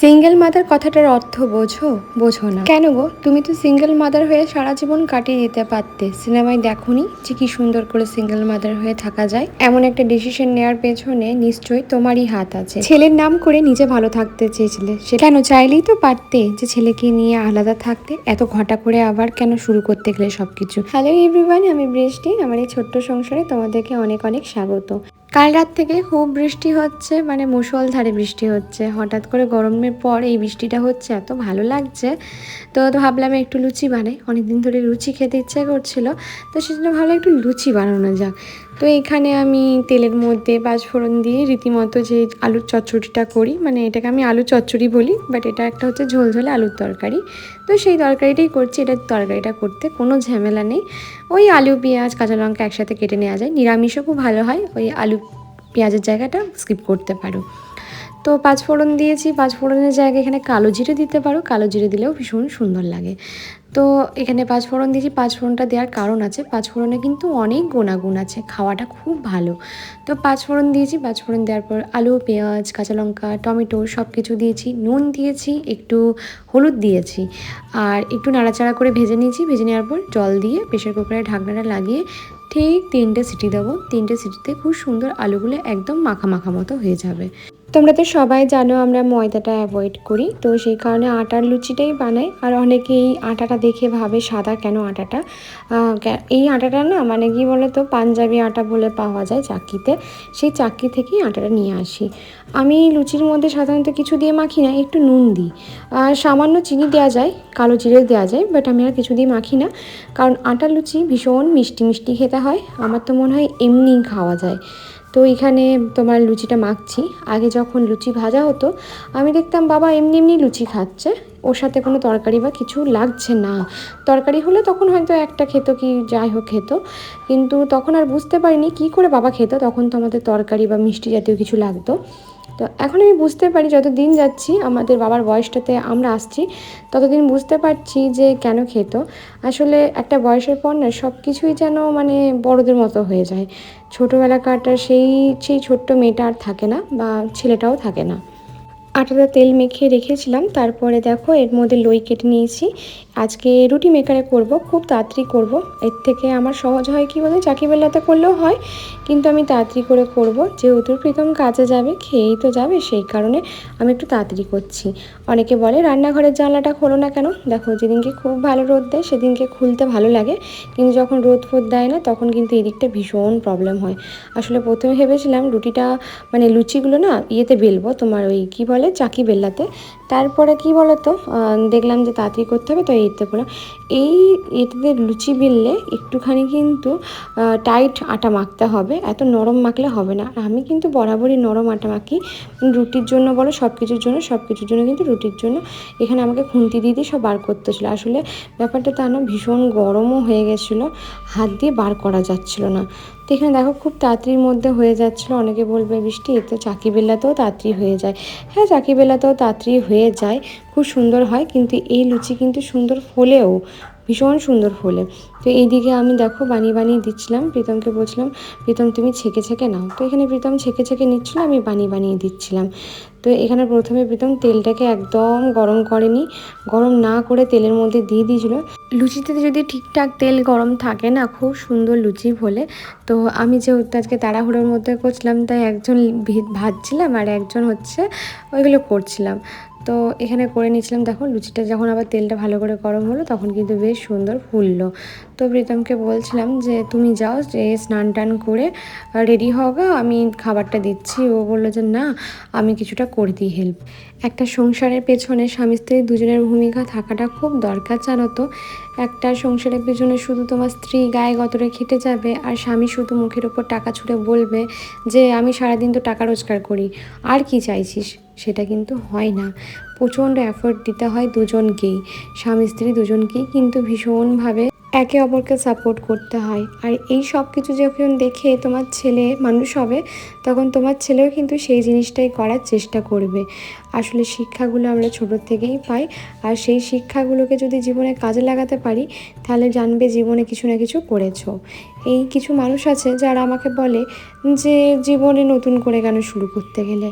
Single mother কথাটার অর্থ বোঝো? বোঝো না কেন গো? তুমি তো সিঙ্গেল মাদার হয়ে সারা জীবন কাটিয়ে দিতে পারতে। সিনেমায় দেখোনি যে কি সুন্দর করে সিঙ্গেল মাদার হয়ে থাকা যায়? এমন একটা ডিসিশন নেওয়ার পেছনে নিশ্চয়ই তোমারই হাত আছে। ছেলের নাম করে নিজে ভালো থাকতে চেয়েছিলে, সে কেন? চাইলেই তো পারতে যে ছেলেকে নিয়ে আলাদা থাকতে। এত ঘটা করে আবার কেন শুরু করতে গেলে সবকিছু? হ্যালো এভরিওয়ান, আমি বৃষ্টি। আমার এই ছোট্ট সংসারে তোমাদেরকে অনেক অনেক স্বাগত। কাল রাত থেকে খুব বৃষ্টি হচ্ছে, মানে মুষলধারে বৃষ্টি হচ্ছে। হঠাৎ করে গরমের পর এই বৃষ্টিটা হচ্ছে, এত ভালো লাগছে। তো ভাবলাম একটু লুচি বানাই, অনেকদিন ধরে লুচি খেতে ইচ্ছে করছিল। তো সেজন্য ভালো একটু লুচি বানানো যাক। তো এখানে আমি তেলের মধ্যে পাঁচফোড়ন দিয়ে রীতিমতো যে আলুর চচ্চড়িটা করি, মানে এটাকে আমি আলু চচ্চড়ি বলি, বাট এটা একটা হচ্ছে ঝোলঝোলে আলুর তরকারি। তো সেই তরকারিটাই করছি। এটা তরকারিটা করতে কোনো ঝামেলা নেই। ওই আলু পেঁয়াজ কাঁচা লঙ্কা একসাথে কেটে নেওয়া যায়। নিরামিষও খুব ভালো হয়, ওই আলু পেঁয়াজের জায়গাটা স্কিপ করতে পারো। তো পাঁচফোড়ন দিয়েছি, পাঁচফোড়নের জায়গায় এখানে কালো জিরে দিতে পারো, কালো জিরে দিলেও ভীষণ সুন্দর লাগে। তো এখানে পাঁচফোড়ন দিয়েছি। পাঁচফোড়নটা দেওয়ার কারণ আছে, পাঁচফোড়নে কিন্তু অনেক গুণাগুণ আছে, খাওয়াটা খুব ভালো। তো পাঁচফোড়ন দিয়েছি, পাঁচফোড়ন দেওয়ার পর আলু পেঁয়াজ কাঁচা লঙ্কা টমেটো সব কিছু দিয়েছি, নুন দিয়েছি, একটু হলুদ দিয়েছি, আর একটু নাড়াচাড়া করে ভেজে নিয়েছি। ভেজে নেওয়ার পর জল দিয়ে প্রেশার কুকারে ঢাকনাটা লাগিয়ে ঠিক 3টে সিটি দেবো। 3টে সিটিতে খুব সুন্দর আলুগুলো একদম মাখা মাখা মতো হয়ে যাবে। তোমরা তো সবাই জানো আমরা ময়দাটা অ্যাভয়েড করি, তো সেই কারণে আটার লুচিটাই বানাই। আর অনেকেই আটাটা দেখে ভাবে সাদা কেন আটাটা। এই আটাটা না, মানে কি বলো তো, পাঞ্জাবি আটা বলে পাওয়া যায় চাক্কিতে, সেই চাক্কি থেকেই আটাটা নিয়ে আসি। আমি লুচির মধ্যে সাধারণত কিছু দিয়ে মাখি না, একটু নুন দিই, আর সামান্য চিনি দেওয়া যায়, কালো জিরে দেওয়া যায়, বাট আমি আর কিছু দিয়ে মাখি না। কারণ আটার লুচি ভীষণ মিষ্টি মিষ্টি খেতে হয়, আমার তো মনে হয় এমনিই খাওয়া যায়। তো এখানে তোমার লুচিটা মাখছি। আগে যখন লুচি ভাজা হতো আমি দেখতাম বাবা এমনি এমনি লুচি খাচ্ছে, ওর সাথে কোনো তরকারি বা কিছু লাগছে না। তরকারি হলে তখন হয়তো একটা খেত, কি যাই হোক খেত, কিন্তু তখন আর বুঝতে পারিনি কী করে বাবা খেত। তখন তো আমাদের তরকারি বা মিষ্টি জাতীয় কিছু লাগতো। তো এখন আমি বুঝতে পারি, যত দিন যাচ্ছি আমাদের বাবার বয়সটাতে আমরা আসছি, ততদিন বুঝতে পারছি যে কেন খেত। আসলে একটা বয়সের পর না সব কিছুই যেন মানে বড়দের মতো হয়ে যায়। ছোটোবেলাকারটা সেই সেই ছোট্ট মেয়েটা আর থাকে না, বা ছেলেটাও থাকে না। আটাটা তেল মেখে রেখেছিলাম, তারপরে দেখো এর মধ্যে লই কেটে নিয়েছি। আজকে রুটি মেকারে করব, খুব তাড়াতাড়ি করব। এর থেকে আমার সহজ হয় কি বলে, চাকি বেলাতে করলেও হয়, কিন্তু আমি তাড়াতাড়ি করে করব, যেহেতু প্রীতম কাজে যাবে, খেয়েই তো যাবে, সেই কারণে আমি একটু তাড়াতাড়ি করছি। অনেকে বলে রান্নাঘরের জানলাটা খোলো না কেন? দেখো যেদিনকে খুব ভালো রোদ দেয় সেদিনকে খুলতে ভালো লাগে, কিন্তু যখন রোদ ফোদ দেয় না তখন কিন্তু এই দিকটা ভীষণ প্রবলেম হয়। আসলে প্রথমে ভেবেছিলাম রুটিটা মানে লুচিগুলো না ইয়েতে বেলবো, তোমার ওই কী বলে চাকি বেল্লাতে। তারপরে কি বলো তো, দেখলাম যে তাড়াতাড়ি করতে হবে, তো এতে করে এই এটাতে লুচি বেললে একটুখানি কিন্তু টাইট আটা মাখতে হবে, এত নরম মাখলে হবে না। আর আমি কিন্তু বরাবরই নরম আটা মাখি, রুটির জন্য বলো সব কিছুর জন্য, সব কিছুর জন্য কিন্তু রুটির জন্য। এখানে আমাকে খুন্তি দিয়ে দিয়ে সব বার করতে ছিল। আসলে ব্যাপারটা তা না, ভীষণ গরমও হয়ে গেছিলো, হাত দিয়ে বার করা যাচ্ছিলো না। তো এখানে দেখো খুব তাড়াতাড়ির মধ্যে হয়ে যাচ্ছিলো। অনেকে বলবে বৃষ্টি এতে চাকি বেল্লাতেও তাড়াতাড়ি হয়ে যায়। হ্যাঁ, চাকি বেল্লাতেও তাড়াতাড়ি হয়ে যায়, খুব সুন্দর হয়, কিন্তু এই লুচি কিন্তু সুন্দর ফোলেও, ভীষণ সুন্দর ফোলে। তো এইদিকে আমি দেখো বানিয়ে বানিয়ে দিচ্ছিলাম, প্রীতমকে বলছিলাম প্রীতম তুমি ছেঁকে ছেঁকে নাও। তো এখানে প্রীতম ছেঁকে ছেঁকে নিচ্ছিলো, আমি বানিয়ে বানিয়ে দিচ্ছিলাম। তো এখানে প্রথমে প্রীতম তেলটাকে একদম গরম করেনি, গরম না করে তেলের মধ্যে দিয়ে দিয়েছিল। লুচিতে যদি ঠিকঠাক তেল গরম থাকে না, খুব সুন্দর লুচি ফোলে। তো আমি যেহেতু আজকে তাড়াহুড়োর মধ্যে করছিলাম, তাই একজন ভাজছিলাম আর একজন হচ্ছে ওইগুলো করছিলাম। তো এখানে করে নিয়েছিলাম। দেখো লুচিটা যখন আবার তেলটা ভালো করে গরম হলো তখন কিন্তু বেশ সুন্দর ফুললো। তো প্রীতমকে বলছিলাম যে তুমি যাও, যে স্নান টান করে রেডি হও গা, আমি খাবারটা দিচ্ছি। ও বললো যে না, আমি কিছুটা করে দিই হেল্প। একটা সংসারের পেছনে স্বামী স্ত্রী দুজনের ভূমিকা থাকাটা খুব দরকার, জানো তো। একটা সংসারের পেছনে শুধু তোমার স্ত্রী গায়ে গতরে খেটে যাবে আর স্বামী শুধু মুখের ওপর টাকা ছুঁড়ে বলবে যে আমি সারাদিন তো টাকা রোজগার করি, আর কি চাইছিস, সেটা কিন্তু হয় না। প্রচণ্ড এফোর্ট দিতে হয় দুজনকেই, স্বামী স্ত্রী দুজনকেই কিন্তু ভীষণভাবে একে অপরকে সাপোর্ট করতে হয়। আর এই সব কিছু যখন দেখে তোমার ছেলে মানুষ হবে, তখন তোমার ছেলেও কিন্তু সেই জিনিসটাই করার চেষ্টা করবে। আসলে শিক্ষাগুলো আমরা ছোটোর থেকেই পাই, আর সেই শিক্ষাগুলোকে যদি জীবনে কাজে লাগাতে পারি, তাহলে জানবে জীবনে কিছু না কিছু করেছো। এই কিছু মানুষ আছে যারা আমাকে বলে যে জীবনে নতুন করে কেন শুরু করতে গেলে।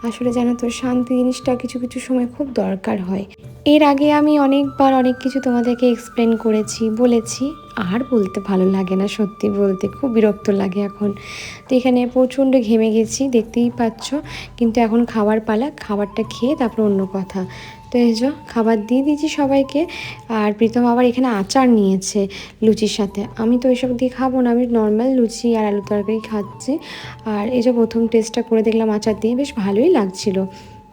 আসলে জানো তো, শান্তি জিনিসটা কিছু কিছু সময় খুব দরকার হয়। এর আগে আমি অনেকবার অনেক কিছু তোমাদেরকে এক্সপ্লেন করেছি, বলেছি, আর বলতে ভালো লাগে না, সত্যি বলতে খুব বিরক্ত লাগে এখন। তো এখানে প্রচণ্ড ঘেমে গেছি, দেখতেই পাচ্ছ। কিন্তু এখন খাবার পালা, খাবারটা খেয়ে তারপর অন্য কথা। তো এই যে খাবার দিয়ে দিয়েছি সবাইকে। আর প্রীতম আবার এখানে আচার নিয়েছে লুচির সাথে। আমি তো এসব দিয়ে খাবো না, আমি নর্মাল লুচি আর আলু তরকারি খাচ্ছি। আর এই যে প্রথম টেস্টটা করে দেখলাম আচার দিয়ে, বেশ ভালোই লাগছিল।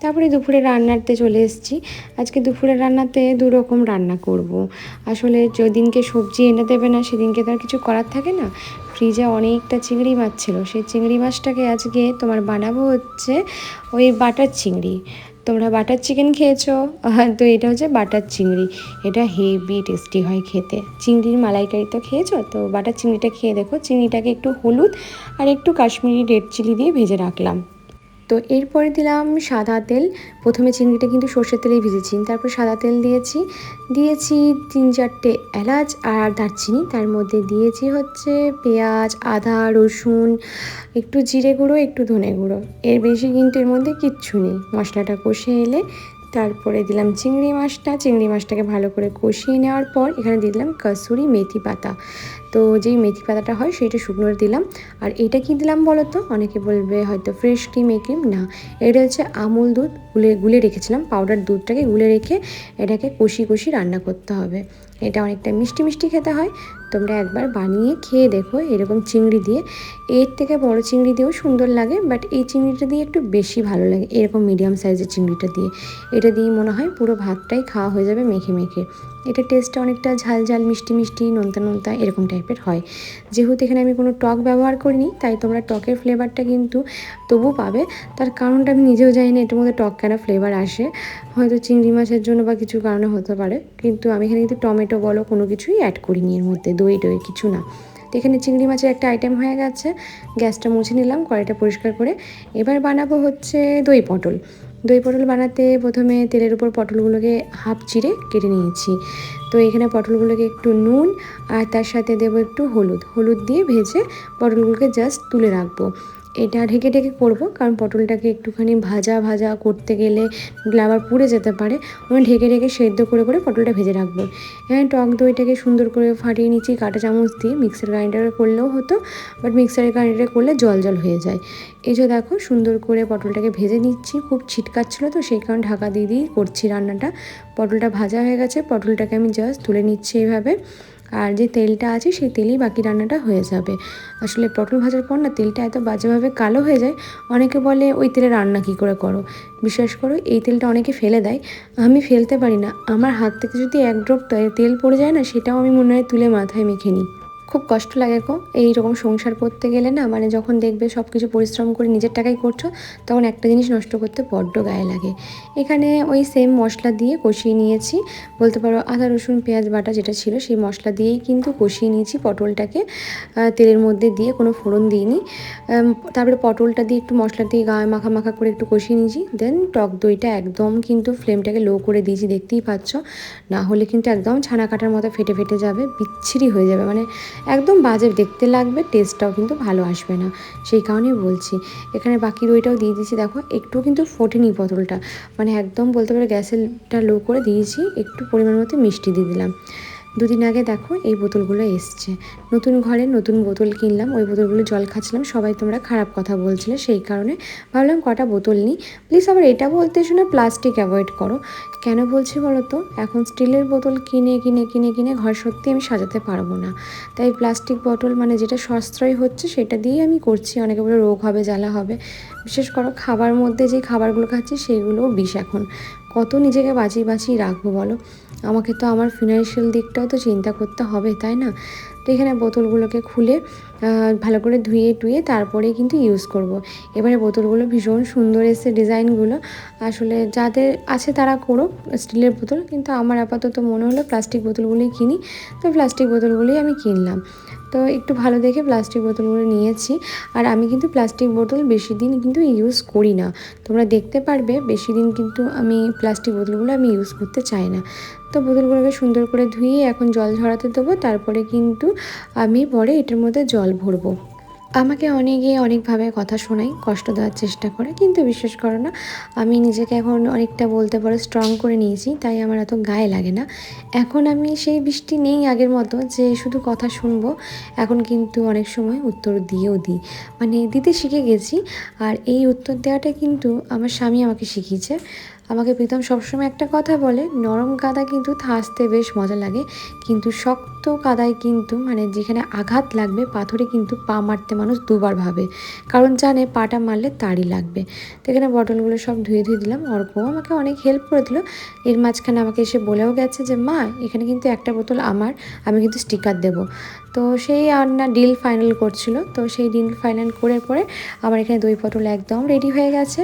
তারপরে দুপুরে রান্নাতে চলে এসেছি। আজকে দুপুরের রান্নাতে দুরকম রান্না করব। আসলে যেদিনকে সবজি এনে দেবে না সেদিনকে তো আর কিছু করার থাকে না। ফ্রিজে অনেকটা চিংড়ি মাছ ছিল, সেই চিংড়ি মাছটাকে আজকে তোমার বানাবো হচ্ছে ওই বাটার চিংড়ি। তোমরা বাটার চিকেন খেয়েছো, তো এটা হচ্ছে বাটার চিংড়ি। এটা হেভি টেস্টি হয় খেতে। চিংড়ির মালাইকারি তো খেয়েছো, তো বাটার চিংড়িটা খেয়ে দেখো। চিংড়িটাকে একটু হলুদ আর একটু কাশ্মীরি রেড চিলি দিয়ে ভেজে রাখলাম। তো এরপরে দিলাম সাদা তেল। প্রথমে চিংড়িটা কিন্তু সর্ষের তেলেই ভেজেছি, তারপর সাদা তেল দিয়েছি। দিয়েছি 3-4টে এলাচ আর দারচিনি। তার মধ্যে দিয়েছি হচ্ছে পেঁয়াজ, আদা, রসুন, একটু জিরে গুঁড়ো, একটু ধনে গুঁড়ো। এর বেশি কিন্তু এর মধ্যে কিচ্ছু নেই। মশলাটা কষে এলে তারপরে দিলাম চিংড়ি মাছটা। চিংড়ি মাছটাকে ভালো করে কষিয়ে নেওয়ার পর এখানে দিয়ে দিলাম কসুরি মেথি পাতা। তো যেই মেথি পাতাটা হয় সেইটা শুকনো দিলাম। আর এটা কি দিলাম বলো তো? অনেকে বলবে হয়তো ফ্রেশ ক্রিম, এই ক্রিম না, এটা হচ্ছে আমুল দুধ গুলে রেখেছিলাম। পাউডার দুধটাকে গুলে রেখে এটাকে কষি রান্না করতে হবে। এটা অনেকটা মিষ্টি মিষ্টি খেতে হয়। তোমরা একবার বানিয়ে খেয়ে দেখো এরকম চিংড়ি দিয়ে। এর থেকে বড় চিংড়ি দিয়েও সুন্দর লাগে, বাট এই চিংড়িটা দিয়ে একটু বেশি ভালো লাগে, এরকম মিডিয়াম সাইজের চিংড়িটা দিয়ে। এটা দিয়ে মনে হয় পুরো ভাতটাই খাওয়া হয়ে যাবে মেখে মেখে। এটা টেস্টটা অনেকটা ঝাল ঝাল, মিষ্টি মিষ্টি, নোনতা নোনতা এরকম টাইপের হয়। যেহেতু এখানে আমি কোনো টক ব্যবহার করিনি, তাই তোমরা টকের ফ্লেভারটা কিন্তু তবু পাবে। তার কারণটা আমি নিজেও জানি না এটার মধ্যে টক কেন ফ্লেভার আসে। হয়তো চিংড়ি মাছের জন্য বা কিছু কারণে হতে পারে। কিন্তু আমি এখানে কিন্তু টমেটো বলো কোনো কিছুই অ্যাড করিনি এর মধ্যে, দই কিছু না। তো এখানে চিংড়ি মাছের একটা আইটেম হয়ে গেছে। গ্যাসটা মুছে নিলাম, কড়াইটা পরিষ্কার করে। এবার বানাবো হচ্ছে দই পটল। দই পটল বানাতে প্রথমে তেলের উপর পটলগুলোকে হাফ চিড়ে কেটে নিয়েছি। তো এখানে পটলগুলোকে একটু নুন আর তার সাথে দেবো একটু হলুদ দিয়ে ভেজে পটলগুলোকে জাস্ট তুলে রাখবো। এটা ঢেকে ঢেকে করবো, কারণ পটলটাকে একটুখানি ভাজা ভাজা করতে গেলে আবার পুড়ে যেতে পারে। আমি ঢেকে ঢেকে সেদ্ধ করে পটলটা ভেজে রাখবো। হ্যাঁ, টক দইটাকে সুন্দর করে ফাটিয়ে নিচ্ছি কাঁটা চামচ দিয়ে। মিক্সার গ্রাইন্ডারে করলেও হতো, বাট মিক্সারের গ্রাইন্ডারে করলে জল জল হয়ে যায়। এই যে দেখো সুন্দর করে পটলটাকে ভেজে নিচ্ছি। খুব ছিটকাচ্ছিলো তো সেই কারণে ঢাকা দিয়ে করছি রান্নাটা। পটলটা ভাজা হয়ে গেছে, পটলটাকে আমি জাস্ট তুলে নিচ্ছি এইভাবে। আর যে তেলটা আছে সেই তেলেই বাকি রান্নাটা হয়ে যাবে। আসলে পটল ভাজার পর না তেলটা এত বাজেভাবে কালো হয়ে যায়। অনেকে বলে ওই তেলে রান্না কী করে করো। বিশ্বাস করো এই তেলটা অনেকে ফেলে দেয়, আমি ফেলতে পারি না। আমার হাত থেকে যদি এক ড্রপ তেল পড়ে যায় না, সেটাও আমি মনে হয় তুলে মাথায় মেখে নিই। খুব কষ্ট লাগে গো এইরকম সংসার করতে গেলে না। মানে যখন দেখবে সব কিছু পরিশ্রম করে নিজের টাকায় করছো, তখন একটা জিনিস নষ্ট করতে বড্ড গায়ে লাগে। এখানে ওই সেম মশলা দিয়ে কষিয়ে নিয়েছি। বলতে পারো আদা রসুন পেঁয়াজ বাটা যেটা ছিল সেই মশলা দিয়েই কিন্তু কষিয়ে নিয়েছি পটলটাকে। তেলের মধ্যে দিয়ে কোনো ফোড়ন দিইনি। তারপরে পটলটা দিয়ে একটু মশলা দিয়ে গায়ে মাখা মাখা করে একটু কষিয়ে নিয়েছি। দেন টক দইটা একদম কিন্তু ফ্লেমটাকে লো করে দিয়েছি, দেখতেই পাচ্ছ। না হলে কিন্তু একদম ছানা কাটার মতো ফেটে ফেটে যাবে, বিচ্ছিরি হয়ে যাবে, মানে একদম বাজে দেখতে লাগবে, টেস্টটাও কিন্তু ভালো আসবে না। সেই কারণেই বলছি। এখানে বাকি দইটাও দিয়ে দিয়েছি। দেখো একটু কিন্তু ফোটেনি পটলটা, মানে একদম বলতে পারো গ্যাসেরটা লো করে দিয়েছি। একটু পরিমাণ মতো মিষ্টি দিয়ে দিলাম। দুদিন আগে দেখো এই বোতলগুলো এসছে, নতুন ঘরে নতুন বোতল কিনলাম। ওই বোতলগুলো জল খাচ্ছিলাম, সবাই তোমরা খারাপ কথা বলছিলে, সেই কারণে ভাবলাম কটা বোতল নিই। প্লিজ আবার এটা বলতে শুনে প্লাস্টিক অ্যাভয়েড করো। কেন বলছি বলো তো, এখন স্টিলের বোতল কিনে কিনে কিনে কিনে ঘর সত্যি আমি সাজাতে পারবো না। তাই প্লাস্টিক বোতল মানে যেটা সাশ্রয় হচ্ছে সেটা দিয়েই আমি করছি। অনেকে বলে রোগ হবে, জ্বালা হবে। বিশেষ করো খাবার মধ্যে যে খাবারগুলো খাচ্ছি সেইগুলোও বিষ এখন। কত নিজেকে বাঁচিয়ে রাখবো বলো। আমাকে তো আমার ফিনান্সিয়াল দিকটাও তো চিন্তা করতে হবে, তাই না? তো এখানে বোতলগুলোকে খুলে ভালো করে ধুয়ে টুয়ে তারপরে কিন্তু ইউজ করব। এবারে বোতলগুলো ভীষণ সুন্দর এসছে ডিজাইনগুলো। আসলে যাদের আছে তারা করো স্টিলের বোতল, কিন্তু আমার আপাতত মনে হলো প্লাস্টিক বোতলগুলোই কিনি। তো প্লাস্টিক বোতলগুলোই আমি কিনলাম। তো একটু ভালো দেখে প্লাস্টিক বোতলগুলো নিয়েছি। আর আমি কিন্তু প্লাস্টিক বোতল বেশি দিন কিন্তু ইউজ করি না। তোমরা দেখতে পারবে বেশি দিন কিন্তু আমি প্লাস্টিক বোতলগুলো আমি ইউজ করতে চাই না। তো বোতলগুলোকে সুন্দর করে ধুয়ে এখন জল ঝরাতে দেবো, তারপরে কিন্তু আমি পরে এটার মধ্যে জল ভরবো। আমাকে অনেকে অনেকভাবে কথা শোনায়, কষ্ট দেওয়ার চেষ্টা করে, কিন্তু বিশ্বাস করো না, আমি নিজেকে এখন অনেকটা বলতে পারো স্ট্রং করে নিয়েছি, তাই আমার এত গায়ে লাগে না। এখন আমি সেই বৃষ্টি নেই আগের মতো যে শুধু কথা শুনবো। এখন কিন্তু অনেক সময় উত্তর দিয়েও দিই, মানে দিতে শিখে গেছি। আর এই উত্তর দেওয়াটা কিন্তু আমার স্বামী আমাকে শিখিয়েছে। আমাকে প্রীতম সবসময় একটা কথা বলে, নরম কাদা কিন্তু হাসতে বেশ মজা লাগে, কিন্তু শক্ত কাদায় কিন্তু মানে যেখানে আঘাত লাগবে পাথরে কিন্তু পা মারতে মানুষ দুবার ভাবে, কারণ জানে পাটা মারলে তারই লাগবে। তো এখানে বটলগুলো সব ধুয়ে ধুয়ে দিলাম। অর্কও আমাকে অনেক হেল্প করে দিল। এর মাঝখানে আমাকে এসে বলেও গেছে যে মা, এখানে কিন্তু একটা বোতল আমার, আমি কিন্তু স্টিকার দেবো। তো সেই না ডিল ফাইনাল করছিল, তো সেই ডিল ফাইনাল করে পরে আমার এখানে দই পটল একদম রেডি হয়ে গেছে।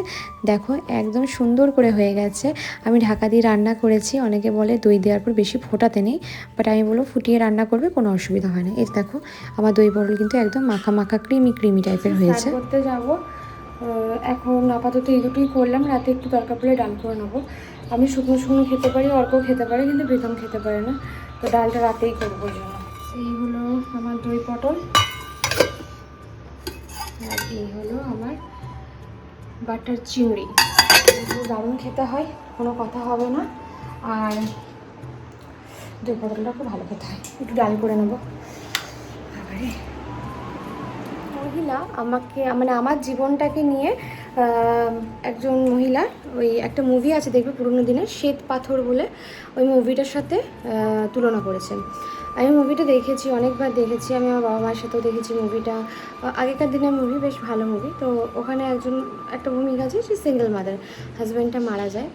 দেখো একদম সুন্দর করে হয়ে গেছে। আমি ঢাকা দিয়ে রান্না করেছি। অনেকে বলে দই দেওয়ার পর বেশি ফোটাতে নেই, বাট আমি বলবো ফুটিয়ে রান্না করবে, কোনো অসুবিধা হয় না। এই দেখো আমার দই পটল কিন্তু একদম মাখা মাখা ক্রিমি ক্রিমি টাইপের হয়েছে। করতে যাবো এখন, আপাতত এই দুটোই করলাম। রাতে একটু দরকার পড়লে ডাল করে নেবো। আমি শুকনো শুকনো খেতে পারি, অর্কও খেতে পারে, কিন্তু প্রীতম খেতে পারে না, তো ডালটা রাতেই করবো জন্য। এই হলো আমার দই পটল, আর এই হলো আমার বাটার চিংড়ি। দারুণ খেতে হয়, কোনো কথা হবে না। আর দই পটলটা খুব ভালো খেতে হয়। একটু ডাল করে নেবো। আবারে মহিলা আমাকে, মানে আমার জীবনটাকে নিয়ে একজন মহিলা, ওই একটা মুভি আছে দেখবে পুরোনো দিনের, শ্বেত পাথর বলে, ওই মুভিটার সাথে তুলনা করেছেন। আমি মুভিটা দেখেছি, অনেকবার দেখেছি, আমি আমার বাবা মায়ের সাথেও দেখেছি মুভিটা। আগেকার দিনের মুভি, বেশ ভালো মুভি। তো ওখানে একটা ভূমিকা আছে, সে সিঙ্গেল মাদার, হাজব্যান্ডটা মারা যায়।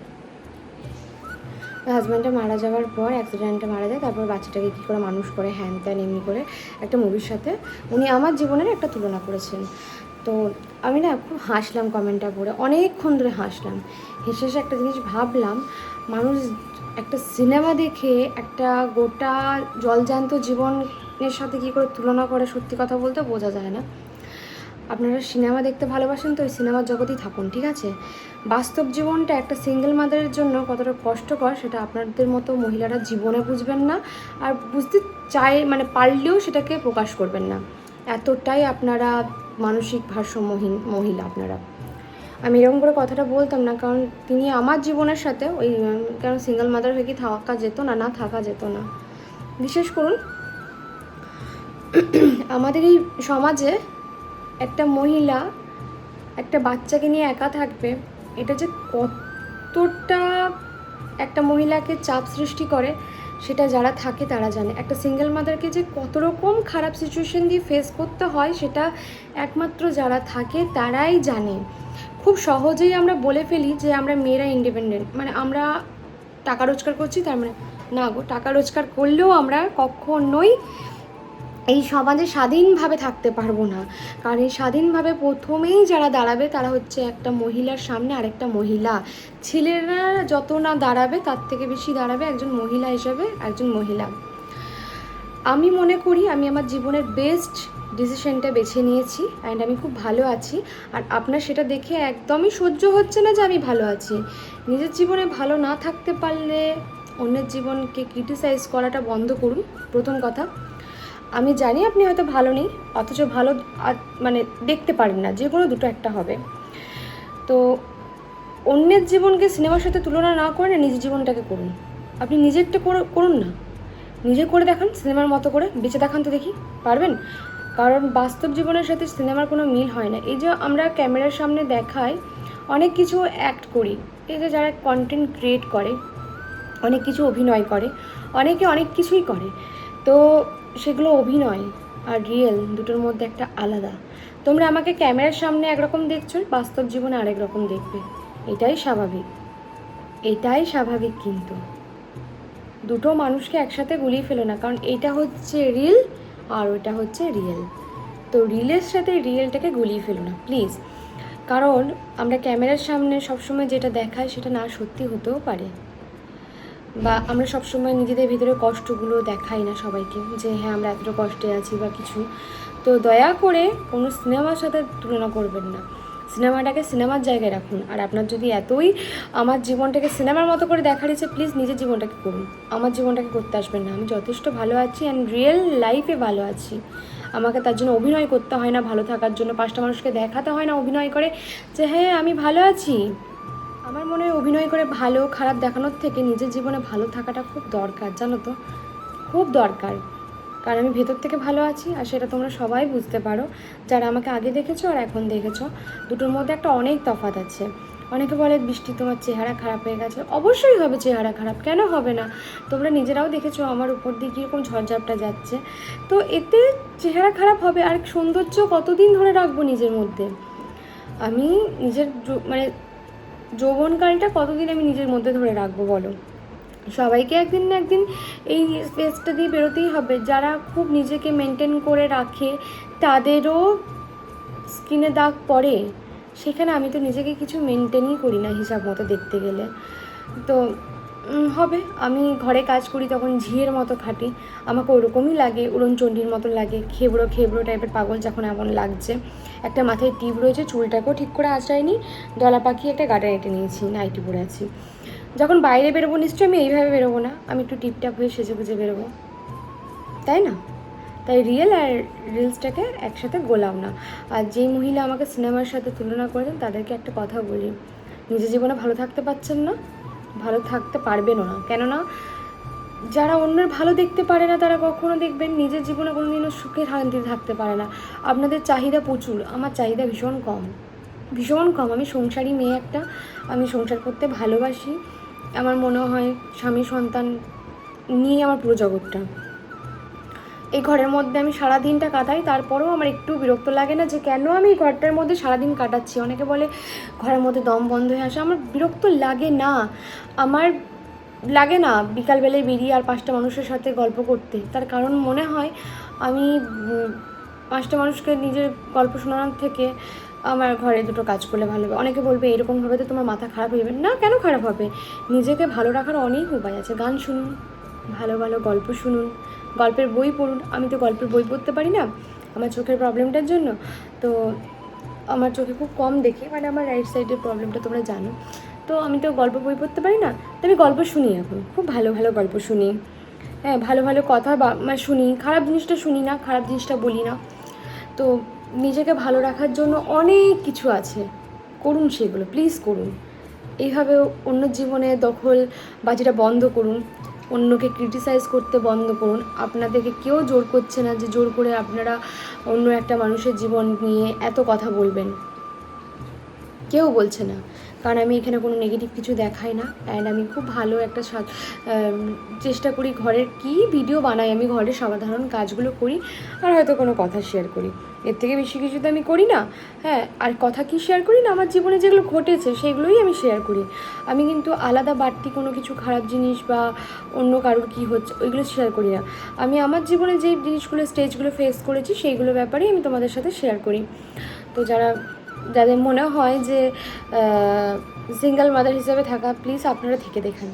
হাজব্যান্ডটা মারা যাওয়ার পর অ্যাক্সিডেন্টে মারা যায়, তারপর বাচ্চাটাকে কী করে মানুষ করে হ্যান ত্যান এমনি করে একটা মুভির সাথে উনি আমার জীবনের একটা তুলনা করেছেন। তো আমি না খুব হাসলাম কমেন্টটা পড়ে, অনেকক্ষণ ধরে হাসলাম। হেসে হেসে একটা জিনিস ভাবলাম, মানুষ একটা সিনেমা দেখে একটা গোটা জলজ্যান্ত জীবনের সাথে কী করে তুলনা করে, সত্যি কথা বলতে বোঝা যায় না। আপনারা সিনেমা দেখতে ভালোবাসেন তো ওই সিনেমার জগতেই থাকুন, ঠিক আছে? বাস্তব জীবনটা একটা সিঙ্গেল মাদারের জন্য কতটা কষ্টকর সেটা আপনাদের মতো মহিলারা জীবনে বুঝবেন না, আর বুঝতে মানে পারলেও সেটাকে প্রকাশ করবেন না। এতটাই আপনারা মানসিক ভারসাম্যহীন মহিলা আপনারা। আমি এরকম করে কথাটা বলতাম না, কারণ তিনি আমার জীবনের সাথে ওই, কারণ সিঙ্গেল মাদার হয়ে কি থাকা যেত না? না, থাকা যেত না। বিশেষ করুন আমাদের এই সমাজে একটা মহিলা একটা বাচ্চাকে নিয়ে একা থাকবে, এটা যে কতটা একটা মহিলাকে চাপ সৃষ্টি করে সেটা যারা থাকে তারা জানে। একটা সিঙ্গেল মাদারকে যে কত রকম খারাপ সিচুয়েশন দিয়ে ফেস করতে হয় সেটা একমাত্র যারা থাকে তারাই জানে। খুব সহজেই আমরা বলে ফেলি যে আমরা মেয়েরা ইন্ডিপেন্ডেন্ট, মানে আমরা টাকা রোজগার করছি, তার মানে না গো, টাকা রোজগার করলেও আমরা কখনোই এই সমাজে স্বাধীনভাবে থাকতে পারবো না। কারণ এই স্বাধীনভাবে প্রথমেই যারা দাঁড়াবে তারা হচ্ছে একটা মহিলার সামনে আরেকটা মহিলা। ছেলেরা যত না দাঁড়াবে তার থেকে বেশি দাঁড়াবে একজন মহিলা হিসাবে একজন মহিলা। আমি মনে করি আমি আমার জীবনের বেস্ট ডিসিশনটা বেছে নিয়েছি, অ্যান্ড আমি খুব ভালো আছি। আর আপনার সেটা দেখে একদমই সহ্য হচ্ছে না যে আমি ভালো আছি। নিজের জীবনে ভালো না থাকতে পারলে অন্যের জীবনকে ক্রিটিসাইজ করাটা বন্ধ করুন, প্রথম কথা। আমি জানি আপনি হয়তো ভালো নেই, অথচ ভালো মানে দেখতে পারেন না, যে কোনো দুটো একটা হবে। তো অন্যের জীবনকে সিনেমার সাথে তুলনা না করে না, নিজের জীবনটাকে করুন। আপনি নিজেরটা করুন না, নিজে করে দেখান, সিনেমার মতো করে বেঁচে দেখান তো দেখি পারবেন। কারণ বাস্তব জীবনের সাথে সিনেমার কোনো মিল হয় না। এই যে আমরা ক্যামেরার সামনে দেখাই, অনেক কিছু অ্যাক্ট করি, এই যে যারা কন্টেন্ট ক্রিয়েট করে, অনেক কিছু অভিনয় করে, অনেকে অনেক কিছুই করে, তো সেগুলো অভিনয় আর রিয়েল দুটোর মধ্যে একটা আলাদা। তোমরা আমাকে ক্যামেরার সামনে একরকম দেখছো, বাস্তব জীবনে আরেক রকম দেখবে, এটাই স্বাভাবিক, এটাই স্বাভাবিক। কিন্তু দুটো মানুষকে একসাথে গুলিয়ে ফেলো না, কারণ এটা হচ্ছে রিল আর ওটা হচ্ছে রিয়েল। তো রিলের সাথে রিয়েলটাকে গুলিয়ে ফেলো না প্লিজ। কারণ আমরা ক্যামেরার সামনে সবসময় যেটা দেখাই সেটা না সত্যি হতেও পারে, বা আমরা সবসময় নিজেদের ভিতরে কষ্টগুলো দেখাই না সবাইকে, যে হ্যাঁ আমরা এতটা কষ্টে আছি বা কিছু। তো দয়া করে কোনো সিনেমার সাথে তুলনা করবেন না, সিনেমাটাকে সিনেমার জায়গায় রাখুন। আর আপনার যদি এতই আমার জীবনটাকে সিনেমার মতো করে দেখার ইচ্ছে, প্লিজ নিজের জীবনটাকে করুন, আমার জীবনটাকে করতে আসবেন না। আমি যথেষ্ট ভালো আছি অ্যান্ড রিয়েল লাইফে ভালো আছি। আমাকে তার জন্য অভিনয় করতে হয় না ভালো থাকার জন্য, 5টা মানুষকে দেখাতে হয় না অভিনয় করে যে হ্যাঁ আমি ভালো আছি। আমার মনে হয় অভিনয় করে ভালো খারাপ দেখানোর থেকে নিজের জীবনে ভালো থাকাটা খুব দরকার, জানো তো, খুব দরকার। কারণ আমি ভেতর থেকে ভালো আছি, আর সেটা তোমরা সবাই বুঝতে পারো যারা আমাকে আগে দেখেছো আর এখন দেখেছো, দুটোর মধ্যে একটা অনেক তফাৎ আছে। অনেকে বলে বৃষ্টি তোমার চেহারা খারাপ হয়ে গেছে, অবশ্যই হবে চেহারা খারাপ, কেন হবে না? তোমরা নিজেরাও দেখেছো আমার উপর দিয়ে কীরকম ঝড়ঝাপটা যাচ্ছে, তো এতে চেহারা খারাপ হবে। আর সৌন্দর্য কতদিন ধরে রাখবো নিজের মধ্যে? আমি নিজের মানে যৌবনকালটা কতদিন আমি নিজের মধ্যে ধরে রাখবো বলো? সবাইকে একদিন না একদিন এই স্পেসটা দিয়ে বেরোতেই হবে। যারা খুব নিজেকে মেনটেন করে রাখে তাদেরও স্কিনে দাগ পড়ে, সেখানে আমি তো নিজেকে কিছু মেনটেনই করি না হিসাব মতো দেখতে গেলে। তো হবে, আমি ঘরে কাজ করি তখন ঝিয়ের মতো খাটি, আমাকে ওরকমই লাগে, উড়নচণ্ডীর মতো লাগে, খেবড়ো খেবড়ো টাইপের পাগল যখন এমন লাগছে। একটা মাথায় টিপ রয়েছে, চুলটাকেও ঠিক করে আঁচড়াইনি, দলা পাখি একটা গাটা এঁটে নিয়েছি, নাইটি পরে আছি। যখন বাইরে বেরোবো নিশ্চয়ই আমি এইভাবে বেরোবো না, আমি একটু টিপটাপ হয়ে সেজে গুজে বেরোবো, তাই না? তাই রিয়েল আর রিলসটাকে একসাথে গোলাম না। আর যেই মহিলা আমাকে সিনেমার সাথে তুলনা করেন তাদেরকে একটা কথা বলি, নিজের জীবনে ভালো থাকতে পারছেন না, ভালো থাকতে পারবেনও না। কেননা যারা অন্যের ভালো দেখতে পারে না তারা কখনো দেখবেন নিজের জীবনে কোনোদিনও সুখে শান্তিতে থাকতে পারে না। আপনাদের চাহিদা প্রচুর, আমার চাহিদা ভীষণ কম, ভীষণ কম। আমি সংসারী মেয়ে একটা, আমি সংসার করতে ভালোবাসি। আমার মনে হয় স্বামী সন্তান নিয়ে আমার পুরো জগৎটা। এই ঘরের মধ্যে আমি সারাদিনটা কাটাই, তারপরেও আমার একটু বিরক্ত লাগে না যে কেন আমি এই ঘরটার মধ্যে সারাদিন কাটাচ্ছি। অনেকে বলে ঘরের মধ্যে দম বন্ধ হয়ে আসে, আমার বিরক্ত লাগে না। আমার লাগে না বিকালবেলায় বেরিয়ে আর 5টা মানুষের সাথে গল্প করতে, তার কারণ মনে হয় আমি 5টা মানুষকে নিজের গল্প শোনানোর থেকে আমার ঘরে দুটো কাজ করলে ভালো হবে। অনেকে বলবে এরকমভাবে তো তোমার মাথা খারাপ হয়ে যাবে। না, কেন খারাপ হবে? নিজেকে ভালো রাখার অনেক উপায় আছে। গান শুনুন, ভালো ভালো গল্প শুনুন, গল্পের বই পড়ুন। আমি তো গল্পের বই পড়তে পারি না আমার চোখের প্রবলেমটার জন্য, তো আমার চোখে খুব কম দেখি, মানে আমার রাইট সাইডের প্রবলেমটা তোমরা জানো, তো আমি তো গল্প বই পড়তে পারি না। তো আমি গল্প শুনি, এখন খুব ভালো ভালো গল্প শুনি, হ্যাঁ ভালো ভালো কথা মানে শুনি, খারাপ জিনিসটা শুনি না, খারাপ জিনিসটা বলি না। তো নিজেকে ভালো রাখার জন্য অনেক কিছু আছে, করুন সেগুলো, প্লিজ করুন। এইভাবে অন্য জীবনে দখল বাজিটা বন্ধ করুন, অন্যকে ক্রিটিসাইজ করতে বন্ধ করুন। আপনাদেরকে কেউ জোর করছে না যে জোর করে আপনারা অন্য একটা মানুষের জীবন নিয়ে এত কথা বলবেন, কেউ বলছে না। কারণ আমি এখানে কোনো নেগেটিভ কিছু দেখাই না, অ্যান্ড আমি খুব ভালো একটা চেষ্টা করি ঘরের কি ভিডিও বানাই, আমি ঘরের সাধারণ কাজগুলো করি আর হয়তো কোনো কথা শেয়ার করি, এর থেকে বেশি কিছু তো আমি করি না। হ্যাঁ, আর কথা কি শেয়ার করি না, আমার জীবনে যেগুলো ঘটেছে সেগুলোই আমি শেয়ার করি। আমি কিন্তু আলাদা বাড়তি কোনো কিছু খারাপ জিনিস বা অন্য কারোর কী হচ্ছে ওইগুলো শেয়ার করি না। আমি আমার জীবনে যেই জিনিসগুলো স্টেজগুলো ফেস করেছি সেইগুলো ব্যাপারেই আমি তোমাদের সাথে শেয়ার করি। তো যাদের মনে হয় যে সিঙ্গেল মাদার হিসেবে থাকা, প্লিজ আপনারা থেকে দেখান,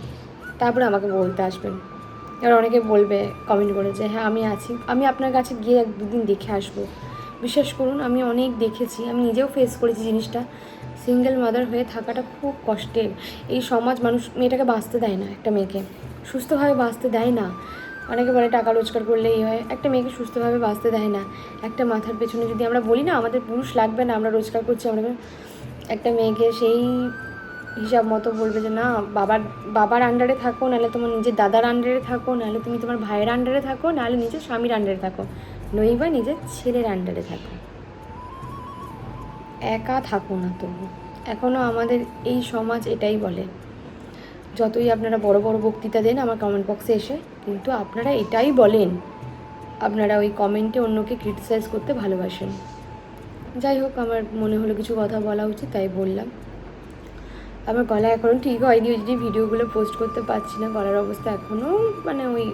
তারপরে আমাকে বলতে আসবেন। এবার অনেকে বলবে কমেন্ট করে যে হ্যাঁ আমি আছি, আমি আপনার কাছে গিয়ে 1-2 দিন দেখে আসবো। বিশ্বাস করুন আমি অনেক দেখেছি, আমি নিজেও ফেস করেছি জিনিসটা। সিঙ্গেল মাদার হয়ে থাকাটা খুব কষ্টের। এই সমাজ মেয়েটাকে বাঁচতে দেয় না, একটা মেয়েকে সুস্থভাবে বাঁচতে দেয় না। অনেকে বলে টাকা রোজগার করলেই হয়, একটা মেয়েকে সুস্থভাবে বাঁচতে দেয় না। একটা মাথার পেছনে যদি আমরা বলি না আমাদের পুরুষ লাগবে না, আমরা রোজগার করছি, আমরা একটা মেয়েকে সেই হিসাব মতো বলবে যে না বাবার আন্ডারে থাকো, নাহলে তোমার নিজের দাদার আন্ডারে থাকো, নাহলে তুমি তোমার ভাইয়ের আন্ডারে থাকো, নাহলে নিজের স্বামীর আন্ডারে থাকো, নইবা নিজের ছেলের আন্ডারে থাকো, একা থাকো না। তবু এখনও আমাদের এই সমাজ এটাই বলে। যতই আপনারা বড় বড় বক্তৃতা দেন আমার কমেন্ট বক্সে এসে, কিন্তু আপনারা এটাই বলেন, আপনারা ওই কমেন্টে অন্যকে ক্রিটিসাইজ করতে ভালোবাসেন। যাই হোক, আমার মনে হলো কিছু কথা বলা উচিত, তাই বললাম। আমার গলা এখনও ঠিক হয়নি, ওই জন্য ভিডিওগুলো পোস্ট করতে পারছি না। গলার অবস্থা এখনও মানে ওই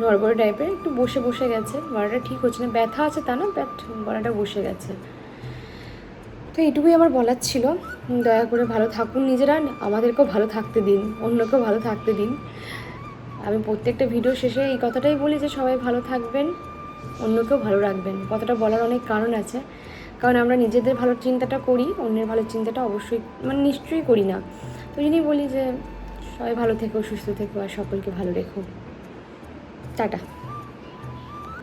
নড়বড়ে টাইপের, একটু বসে গেছে, গলাটা ঠিক হচ্ছে না। ব্যথা আছে তা না, বাট গলাটা বসে গেছে। তো এইটুকুই আমার বলার ছিল। দয়া করে ভালো থাকুন নিজেরা, আমাদেরকেও ভালো থাকতে দিন, অন্যকেও ভালো থাকতে দিন। আমি প্রত্যেকটা ভিডিও শেষে এই কথাটাই বলি যে সবাই ভালো থাকবেন, অন্যকেও ভালো রাখবেন। কথাটা বলার অনেক কারণ আছে, কারণ আমরা নিজেদের ভালো চিন্তাটা করি, অন্যের ভালো চিন্তাটা অবশ্যই মানে নিশ্চয়ই করি না। তো জন্যই বলি যে সবাই ভালো থেকো, সুস্থ থেকো আর সকলকে ভালো রেখো। টাটা।